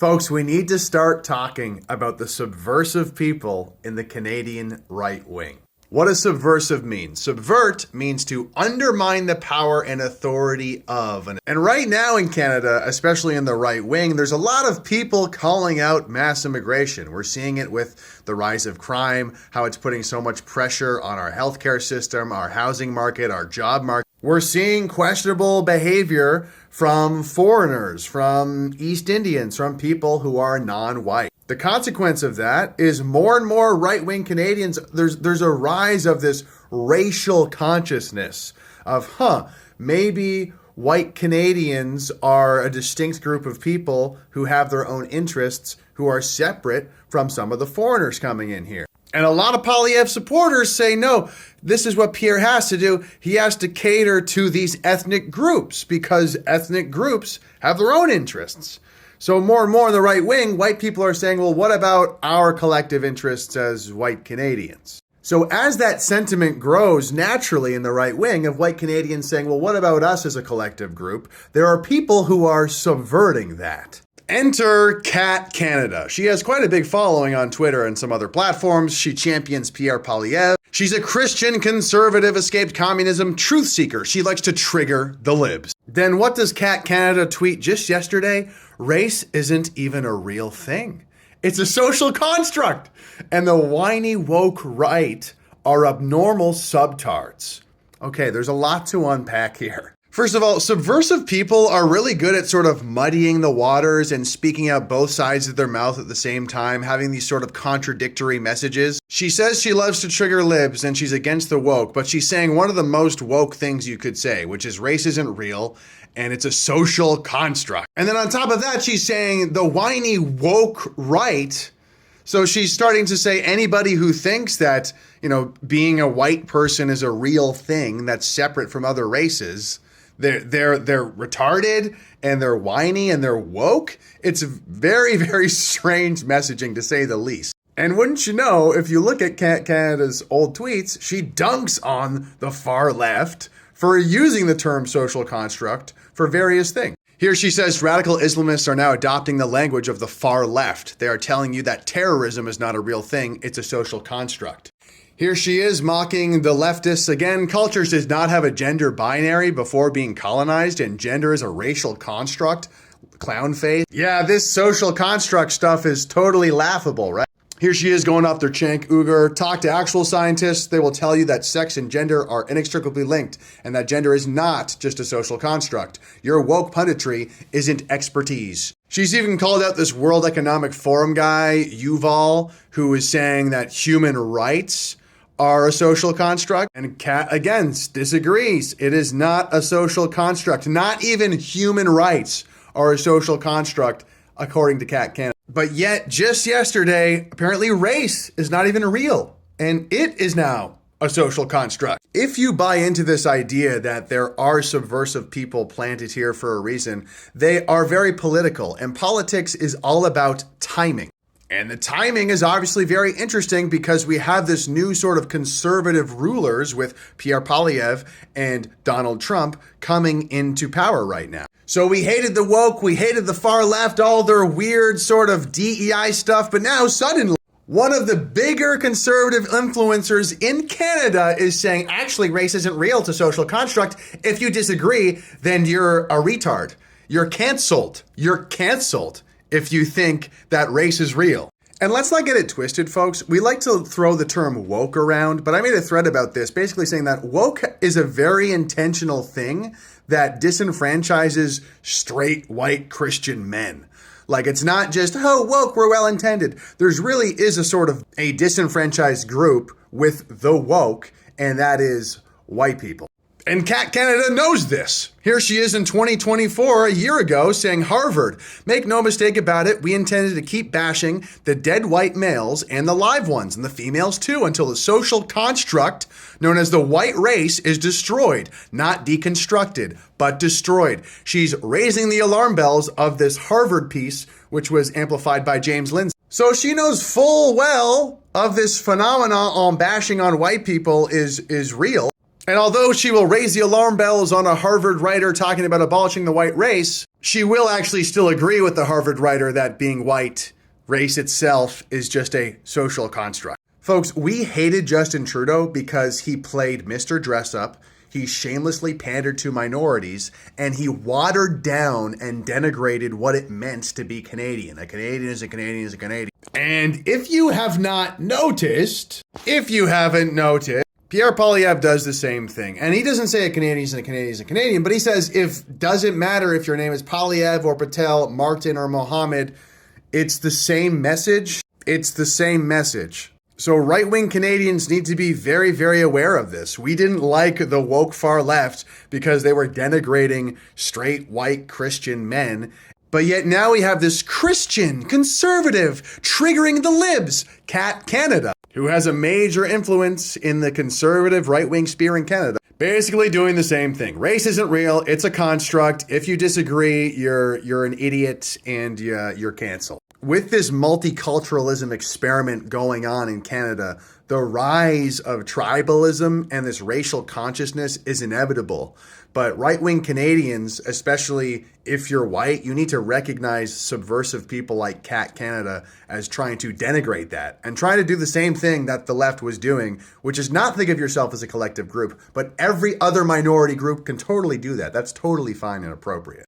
Folks, we need to start talking about the subversive people in the Canadian right wing. What does subversive mean? Subvert means to undermine the power and authority of. And right now in Canada, especially in the right wing, there's a lot of people calling out mass immigration. We're seeing it with the rise of crime, how it's putting so much pressure on our healthcare system, our housing market, our job market. We're seeing questionable behavior from foreigners, from East Indians, from people who are non-white. The consequence of that is more and more right-wing Canadians, there's a rise of this racial consciousness of, maybe white Canadians are a distinct group of people who have their own interests, who are separate from some of the foreigners coming in here. And a lot of Poilievre supporters say, no, this is what Pierre has to do. He has to cater to these ethnic groups because ethnic groups have their own interests. So more and more in the right wing, white people are saying, well, what about our collective interests as white Canadians? So as that sentiment grows naturally in the right wing of white Canadians saying, well, what about us as a collective group? There are people who are subverting that. Enter Kat Canada. She has quite a big following on Twitter and some other platforms. She champions Pierre Poilievre. She's a Christian conservative, escaped communism truth seeker. She likes to trigger the libs. Then what does Kat Canada tweet just yesterday? Race isn't even a real thing. It's a social construct. And the whiny woke right are abnormal subtards. Okay, there's a lot to unpack here. First of all, subversive people are really good at sort of muddying the waters and speaking out both sides of their mouth at the same time, having these sort of contradictory messages. She says she loves to trigger libs and she's against the woke, but she's saying one of the most woke things you could say, which is race isn't real and it's a social construct. And then on top of that, she's saying the whiny woke right. So she's starting to say anybody who thinks that, being a white person is a real thing that's separate from other races, they're retarded and they're whiny and they're woke. It's very, very strange messaging to say the least. And wouldn't you know, if you look at Kat Canada's old tweets, she dunks on the far left for using the term social construct for various things. Here she says radical Islamists are now adopting the language of the far left. They are telling you that terrorism is not a real thing, it's a social construct. Here she is mocking the leftists again. Cultures did not have a gender binary before being colonized, and gender is a racial construct. Clown face. Yeah, this social construct stuff is totally laughable, right? Here she is going off their Cenk Uygur. Talk to actual scientists. They will tell you that sex and gender are inextricably linked and that gender is not just a social construct. Your woke punditry isn't expertise. She's even called out this World Economic Forum guy, Yuval, who is saying that human rights are a social construct. And Kat, again, disagrees. It is not a social construct. Not even human rights are a social construct, according to Kat Canada. But yet, just yesterday, apparently race is not even real. And it is now a social construct. If you buy into this idea that there are subversive people planted here for a reason, they are very political. And politics is all about timing. And the timing is obviously very interesting because we have this new sort of conservative rulers with Pierre Poilievre and Donald Trump coming into power right now. So we hated the woke, we hated the far left, all their weird sort of DEI stuff, but now suddenly one of the bigger conservative influencers in Canada is saying, actually, race isn't real, it's a social construct. If you disagree, then you're a retard. You're canceled. You're canceled if you think that race is real. And let's not get it twisted, folks. We like to throw the term woke around, but I made a thread about this, basically saying that woke is a very intentional thing that disenfranchises straight white Christian men. Like, it's not just, woke, we're well intended. There's really is a sort of a disenfranchised group with the woke, and that is white people. And Kat Canada knows this. Here she is in 2024, a year ago, saying, Harvard, make no mistake about it, we intended to keep bashing the dead white males and the live ones, and the females too, until the social construct known as the white race is destroyed, not deconstructed, but destroyed. She's raising the alarm bells of this Harvard piece, which was amplified by James Lindsay. So she knows full well of this phenomena on bashing on white people is real. And although she will raise the alarm bells on a Harvard writer talking about abolishing the white race, She will actually still agree with the Harvard writer that being white, race itself, is just a social construct. Folks, we hated Justin Trudeau because he played Mr. Dress Up, he shamelessly pandered to minorities, and he watered down and denigrated what it meant to be Canadian. A Canadian is a Canadian is a Canadian. And if you have not noticed, if you haven't noticed, Pierre Poilievre does the same thing. And he doesn't say a Canadian is a Canadian is a Canadian, but he says doesn't matter if your name is Poilievre or Patel, Martin or Mohammed, it's the same message. It's the same message. So right-wing Canadians need to be very, very aware of this. We didn't like the woke far left because they were denigrating straight, white, Christian men. But yet now we have this Christian conservative triggering the libs, Kanada, who has a major influence in the conservative right-wing sphere in Canada, basically doing the same thing. Race isn't real, it's a construct. If you disagree, you're an idiot and you're canceled. With this multiculturalism experiment going on in Canada, the rise of tribalism and this racial consciousness is inevitable. But right-wing Canadians, especially if you're white, you need to recognize subversive people like Kanada as trying to denigrate that and trying to do the same thing that the left was doing, which is not think of yourself as a collective group, but every other minority group can totally do that. That's totally fine and appropriate.